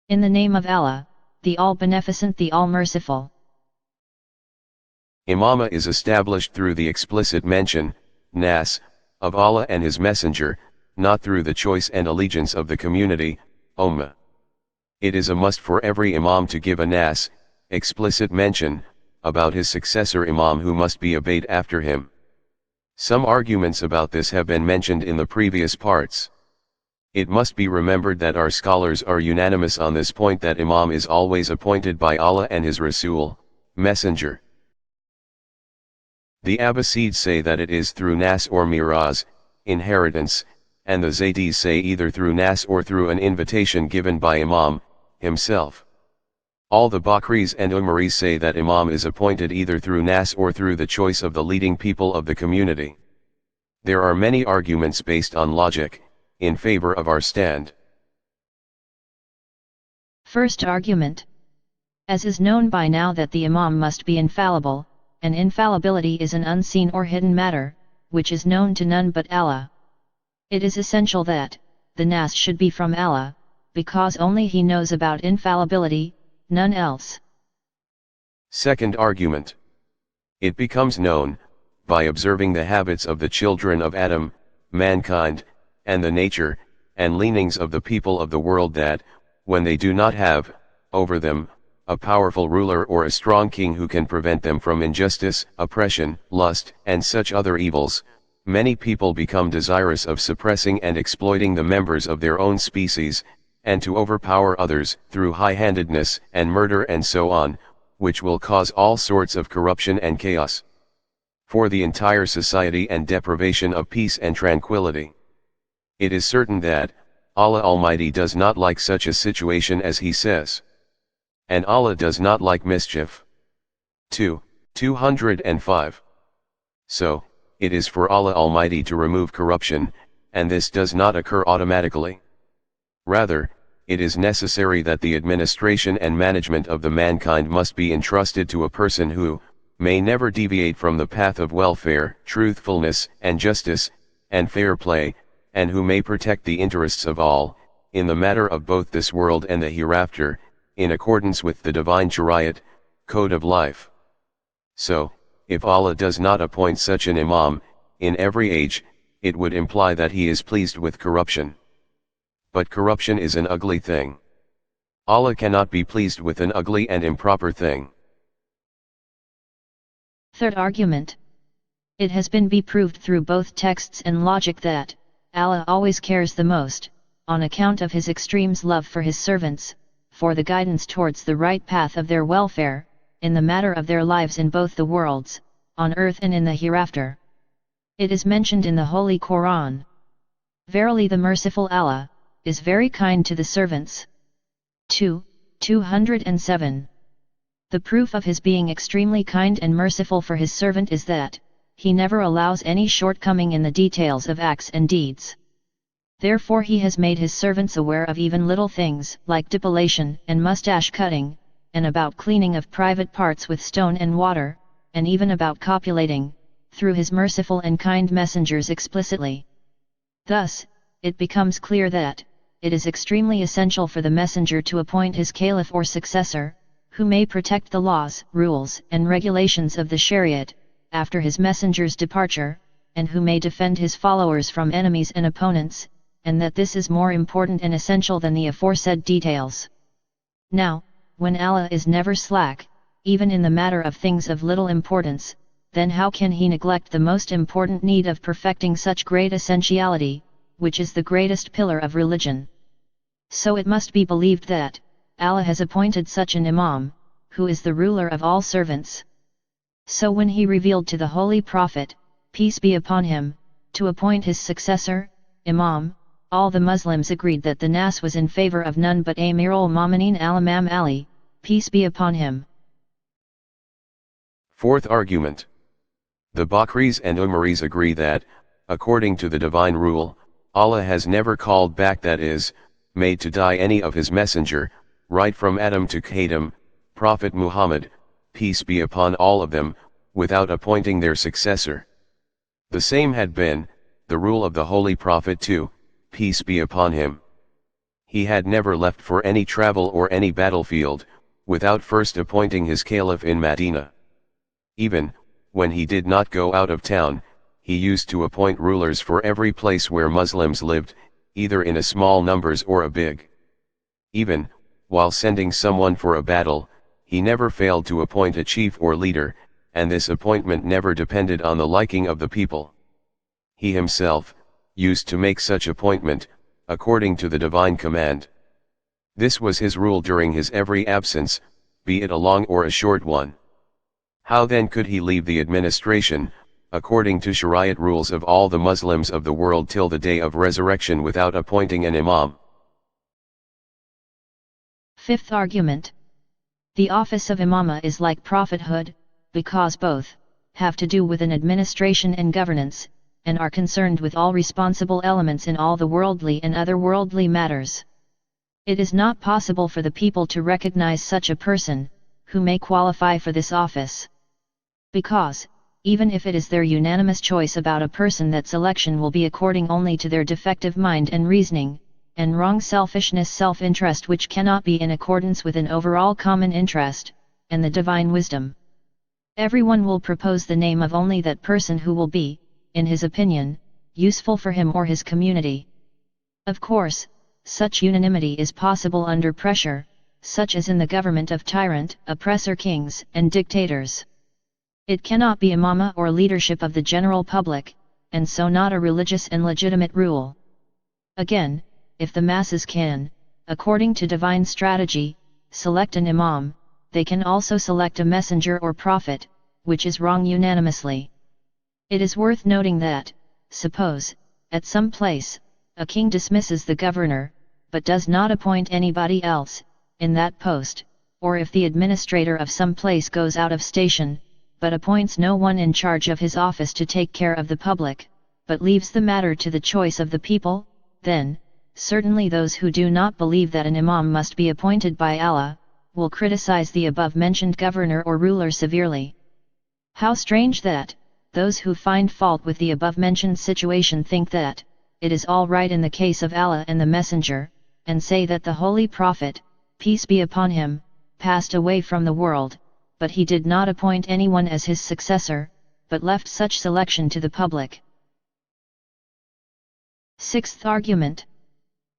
In the name of Allah, the All-Beneficent, the All-Merciful. Imamah is established through the explicit mention, Nass, of Allah and His Messenger, not through the choice and allegiance of the community, Ummah. It is a must for every Imam to give a Nass, explicit mention, about his successor Imam who must be obeyed after him. Some arguments about this have been mentioned in the previous parts. It must be remembered that our scholars are unanimous on this point, that Imam is always appointed by Allah and His Rasul, Messenger. The Abbasids say that it is through Nass or Miraz, inheritance, and the Zaydis say either through Nass or through an invitation given by Imam himself. All the Bakris and Umaris say that Imam is appointed either through Nass or through the choice of the leading people of the community. There are many arguments based on logic, in favor of our stand. First argument. As is known by now that the Imam must be infallible, and infallibility is an unseen or hidden matter, which is known to none but Allah. It is essential that the Nass should be from Allah, because only He knows about infallibility, none else. Second argument. It becomes known, by observing the habits of the children of Adam, mankind, and the nature, and leanings of the people of the world that, when they do not have, over them, a powerful ruler or a strong king who can prevent them from injustice, oppression, lust, and such other evils, many people become desirous of suppressing and exploiting the members of their own species, and to overpower others through high-handedness and murder and so on, which will cause all sorts of corruption and chaos for the entire society and deprivation of peace and tranquility. It is certain that Allah Almighty does not like such a situation, as He says. And Allah does not like mischief. 205. So, it is for Allah Almighty to remove corruption, and this does not occur automatically. Rather, it is necessary that the administration and management of the mankind must be entrusted to a person who may never deviate from the path of welfare, truthfulness, and justice, and fair play, and who may protect the interests of all, in the matter of both this world and the hereafter, in accordance with the divine Shariat, code of life. So, if Allah does not appoint such an Imam, in every age, it would imply that He is pleased with corruption. But corruption is an ugly thing. Allah cannot be pleased with an ugly and improper thing. Third argument. It has been proved through both texts and logic that Allah always cares the most, on account of His extremes love for His servants, for the guidance towards the right path of their welfare, in the matter of their lives in both the worlds, on earth and in the hereafter. It is mentioned in the Holy Quran. Verily the merciful Allah is very kind to the servants. 207. The proof of His being extremely kind and merciful for His servant is that He never allows any shortcoming in the details of acts and deeds. Therefore He has made His servants aware of even little things like depilation and mustache cutting, and about cleaning of private parts with stone and water, and even about copulating, through His merciful and kind messengers explicitly. Thus, it becomes clear that it is extremely essential for the messenger to appoint his Caliph or successor, who may protect the laws, rules, and regulations of the Shariat, after his messenger's departure, and who may defend his followers from enemies and opponents, and that this is more important and essential than the aforesaid details. Now, when Allah is never slack, even in the matter of things of little importance, then how can He neglect the most important need of perfecting such great essentiality, which is the greatest pillar of religion? So it must be believed that Allah has appointed such an Imam, who is the ruler of all servants. So when He revealed to the Holy Prophet, peace be upon him, to appoint his successor, Imam, all the Muslims agreed that the Nass was in favor of none but Amirul Momineen al-Imam Ali, peace be upon him. Fourth argument. The Bakris and Umaris agree that, according to the divine rule, Allah has never called back, that is, made to die any of His messenger, right from Adam to Khatam, Prophet Muhammad, peace be upon all of them, without appointing their successor. The same had been the rule of the Holy Prophet too, peace be upon him. He had never left for any travel or any battlefield, without first appointing his Caliph in Medina. Even, when he did not go out of town, he used to appoint rulers for every place where Muslims lived, either in a small numbers or a big. Even, while sending someone for a battle, he never failed to appoint a chief or leader, and this appointment never depended on the liking of the people. He himself used to make such appointment, according to the divine command. This was his rule during his every absence, be it a long or a short one. How then could he leave the administration, according to Shariat rules of all the Muslims of the world till the day of resurrection without appointing an Imam? Fifth argument. The office of Imamah is like prophethood, because both have to do with an administration and governance, and are concerned with all responsible elements in all the worldly and otherworldly matters. It is not possible for the people to recognize such a person, who may qualify for this office. Because, even if it is their unanimous choice about a person, that selection will be according only to their defective mind and reasoning, and wrong selfishness, self-interest which cannot be in accordance with an overall common interest, and the divine wisdom. Everyone will propose the name of only that person who will be, in his opinion, useful for him or his community. Of course, such unanimity is possible under pressure, such as in the government of tyrant, oppressor kings and dictators. It cannot be imamah or leadership of the general public, and so not a religious and legitimate rule. Again, if the masses can, according to divine strategy, select an imam, they can also select a messenger or prophet, which is wrong unanimously. It is worth noting that, suppose, at some place, a king dismisses the governor, but does not appoint anybody else, in that post, or if the administrator of some place goes out of station, but appoints no one in charge of his office to take care of the public, but leaves the matter to the choice of the people, then, certainly those who do not believe that an imam must be appointed by Allah, will criticize the above-mentioned governor or ruler severely. How strange that, those who find fault with the above-mentioned situation think that, it is all right in the case of Allah and the Messenger, and say that the Holy Prophet, peace be upon him, passed away from the world, but he did not appoint anyone as his successor, but left such selection to the public. Sixth argument.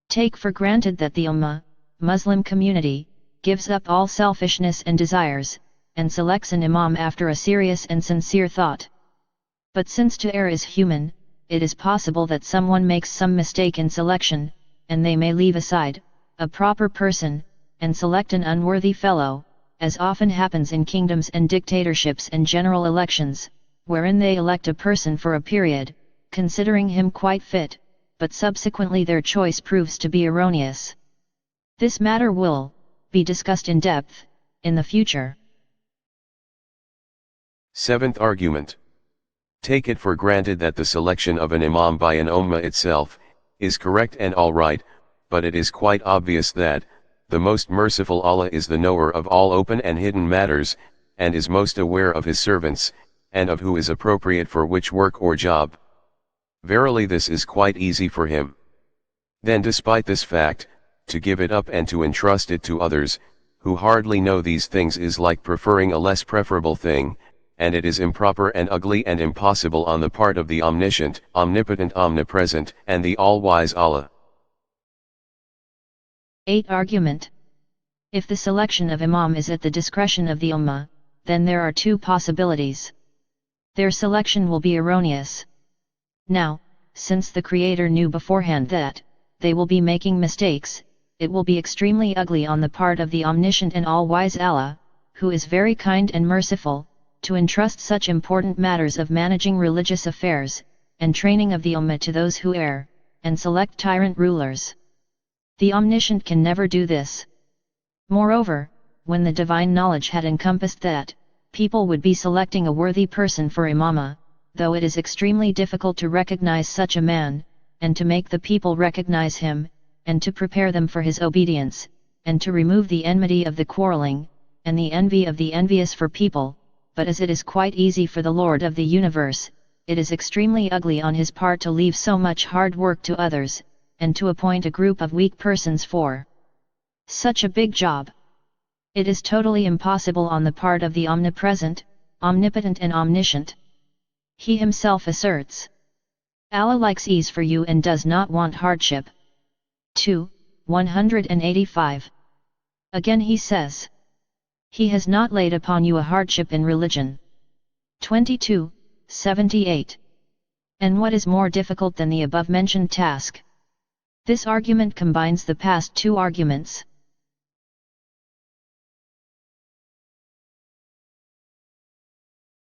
Take for granted that the Ummah, Muslim community, gives up all selfishness and desires, and selects an imam after a serious and sincere thought. But since to err is human, it is possible that someone makes some mistake in selection, and they may leave aside a proper person, and select an unworthy fellow, as often happens in kingdoms and dictatorships and general elections, wherein they elect a person for a period, considering him quite fit, but subsequently their choice proves to be erroneous. This matter will be discussed in depth in the future. Seventh argument. Take it for granted that the selection of an imam by an ummah itself is correct and all right, but it is quite obvious that the most merciful Allah is the knower of all open and hidden matters, and is most aware of his servants, and of who is appropriate for which work or job. Verily this is quite easy for him. Then despite this fact, to give it up and to entrust it to others, who hardly know these things, is like preferring a less preferable thing, and it is improper and ugly and impossible on the part of the omniscient, omnipotent, omnipresent, and the all-wise Allah. 8th argument. If the selection of imam is at the discretion of the ummah, then there are two possibilities. Their selection will be erroneous. Now, since the Creator knew beforehand that they will be making mistakes, it will be extremely ugly on the part of the omniscient and all-wise Allah, who is very kind and merciful, to entrust such important matters of managing religious affairs, and training of the Ummah to those who err, and select tyrant rulers. The Omniscient can never do this. Moreover, when the divine knowledge had encompassed that people would be selecting a worthy person for imamah, though it is extremely difficult to recognize such a man, and to make the people recognize him, and to prepare them for his obedience, and to remove the enmity of the quarreling, and the envy of the envious for people, but as it is quite easy for the Lord of the universe, it is extremely ugly on his part to leave so much hard work to others, and to appoint a group of weak persons for such a big job. It is totally impossible on the part of the omnipresent, omnipotent and omniscient. He himself asserts, Allah likes ease for you and does not want hardship. 2, 185. Again he says, He has not laid upon you a hardship in religion. 22, 78. And what is more difficult than the above-mentioned task? This argument combines the past two arguments.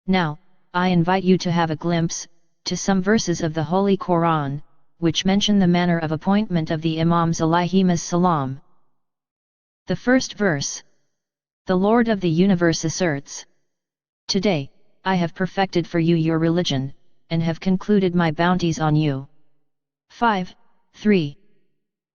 Now, I invite you to have a glimpse, to some verses of the Holy Quran, which mention the manner of appointment of the Imams alayhimus salam. The first verse. The Lord of the universe asserts, Today, I have perfected for you your religion, and have concluded my bounties on you. 5, 3.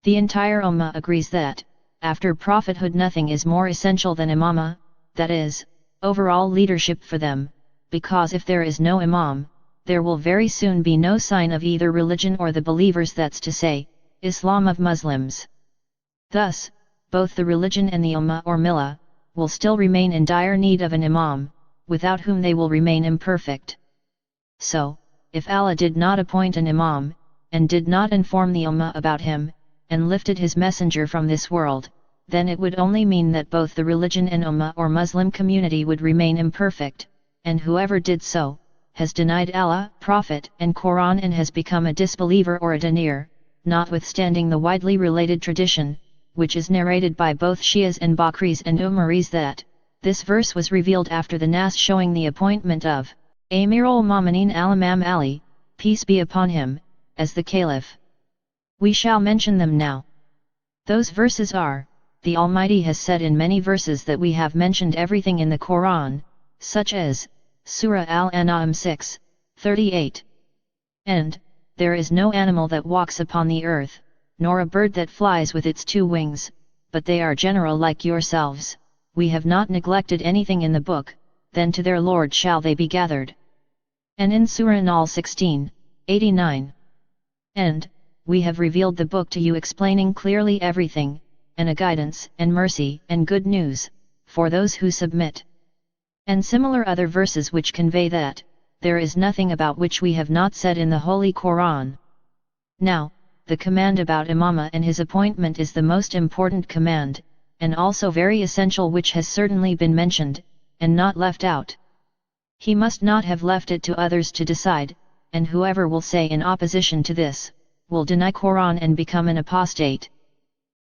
The entire Ummah agrees that, after prophethood nothing is more essential than Imamah, that is, overall leadership for them, because if there is no Imam, there will very soon be no sign of either religion or the believers, that's to say, Islam of Muslims. Thus, both the religion and the Ummah or Millah, will still remain in dire need of an Imam, without whom they will remain imperfect. So, if Allah did not appoint an Imam, and did not inform the Ummah about him, and lifted his messenger from this world, then it would only mean that both the religion and Ummah or Muslim community would remain imperfect, and whoever did so, has denied Allah, Prophet and Quran and has become a disbeliever or a denier, notwithstanding the widely related tradition, which is narrated by both Shias and Bakris and Umaris that, this verse was revealed after the Nass showing the appointment of Amirul Momineen al-Imam Ali, peace be upon him, as the Caliph. We shall mention them now. Those verses are, the Almighty has said in many verses that we have mentioned everything in the Quran, such as, Surah Al-An'am 6, 38. And, there is no animal that walks upon the earth, nor a bird that flies with its two wings, but they are general like yourselves, we have not neglected anything in the book, then to their Lord shall they be gathered. And in Surah An-Nahl 16, 89. And, we have revealed the book to you explaining clearly everything, and a guidance and mercy and good news, for those who submit. And similar other verses which convey that, there is nothing about which we have not said in the Holy Quran. Now, the command about Imamah and his appointment is the most important command, and also very essential, which has certainly been mentioned, and not left out. He must not have left it to others to decide, and whoever will say in opposition to this, will deny Quran and become an apostate.